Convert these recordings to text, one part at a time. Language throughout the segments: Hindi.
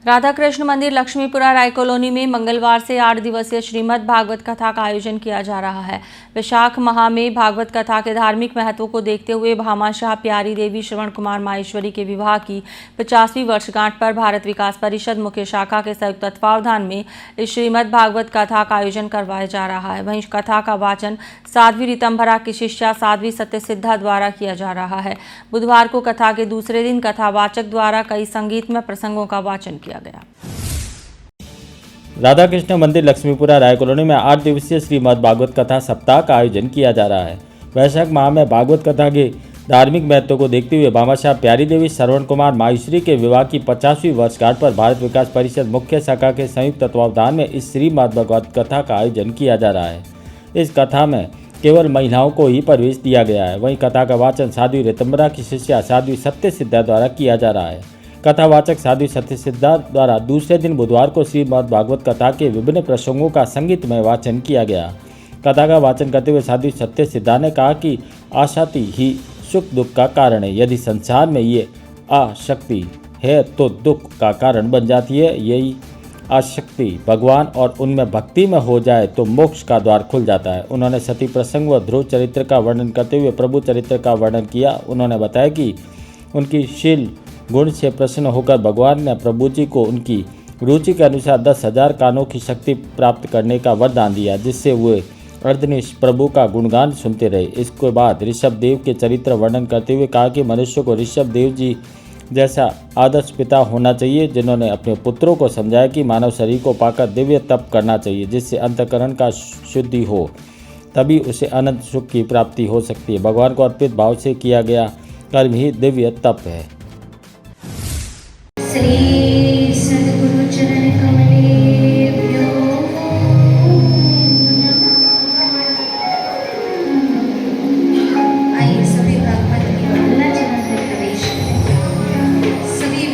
राधा कृष्ण मंदिर लक्ष्मीपुरा राय कॉलोनी में मंगलवार से 8 दिवसीय श्रीमद् भागवत कथा का आयोजन किया जा रहा है। वैशाख माह में भागवत कथा के धार्मिक महत्व को देखते हुए भामाशाह प्यारी देवी श्रवण कुमार माहेश्वरी के विवाह की 50वीं वर्षगांठ पर भारत विकास परिषद मुख्य शाखा के संयुक्त तत्वावधान में इस श्रीमद् भागवत कथा का आयोजन करवाया जा रहा है। वहीं कथा का वाचन साध्वी ऋतंभरा की शिष्या साध्वी सत्यसिद्धा द्वारा किया जा रहा है। बुधवार को कथा के दूसरे दिन कथावाचक द्वारा कई संगीतमय प्रसंगों का वाचन किया गया। राधा कृष्ण मंदिर लक्ष्मीपुरा राय कॉलोनी में 8 दिवसीय श्रीमद् भागवत कथा सप्ताह का आयोजन किया जा रहा है। वैशाख माह में भागवत कथा के धार्मिक महत्व को देखते हुए भामाशाह प्यारी देवी श्रवण कुमार माहेश्वरी के विवाह की 50वीं वर्षगांठ पर भारत विकास परिषद मुख्य शाखा के संयुक्त तत्वावधान में इस श्रीमद् भागवत कथा का आयोजन किया जा रहा है। इस कथा में केवल महिलाओं को ही प्रवेश दिया गया है। वहीं कथा का वाचन साध्वी ऋतंभरा की शिष्या साध्वी सत्यसिद्धा द्वारा किया जा रहा है। कथावाचक साध्वी सत्यसिद्धा द्वारा दूसरे दिन बुधवार को श्रीमद् भागवत कथा के विभिन्न प्रसंगों का संगीतमय वाचन किया गया। कथा का वाचन करते हुए साध्वी सत्यसिद्धा ने कहा कि आसक्ति ही सुख दुख का कारण है। यदि संसार में ये आसक्ति है तो दुख का कारण बन जाती है। यही आसक्ति भगवान और उनमें भक्ति में हो जाए तो मोक्ष का द्वार खुल जाता है। उन्होंने सती प्रसंग व ध्रुव चरित्र का वर्णन करते हुए प्रभु चरित्र का वर्णन किया। उन्होंने बताया कि उनकी शील गुण से प्रसन्न होकर भगवान ने प्रभु जी को उनकी रुचि के अनुसार 10,000 कानों की शक्ति प्राप्त करने का वरदान दिया, जिससे वे अर्धनिश प्रभु का गुणगान सुनते रहे। इसके बाद ऋषभ देव के चरित्र वर्णन करते हुए कहा कि मनुष्य को ऋषभ देव जी जैसा आदर्श पिता होना चाहिए, जिन्होंने अपने पुत्रों को समझाया कि मानव शरीर को पाकर दिव्य तप करना चाहिए, जिससे अंतःकरण का शुद्धि हो, तभी उसे अनंत सुख की प्राप्ति हो सकती है। भगवान को अर्पित भाव से किया गया कर्म ही दिव्य तप है। श्री सद्गुरु चरण कमलेभ्यो आइए सभी भागवत की वंदना चरण में प्रवेश करें। सभी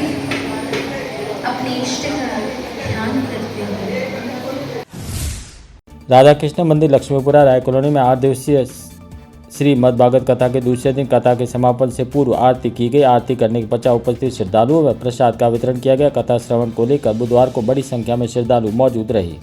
अपने इष्ट का ध्यान करते हुए। राधा कृष्ण मंदिर लक्ष्मीपुरा राय कॉलोनी में 8 दिवसीय श्रीमद् भागवत कथा के दूसरे दिन कथा के समापन से पूर्व आरती की गई। आरती करने के पश्चात उपस्थित श्रद्धालुओं में प्रसाद का वितरण किया गया। कथा श्रवण को लेकर बुधवार को बड़ी संख्या में श्रद्धालु मौजूद रहे।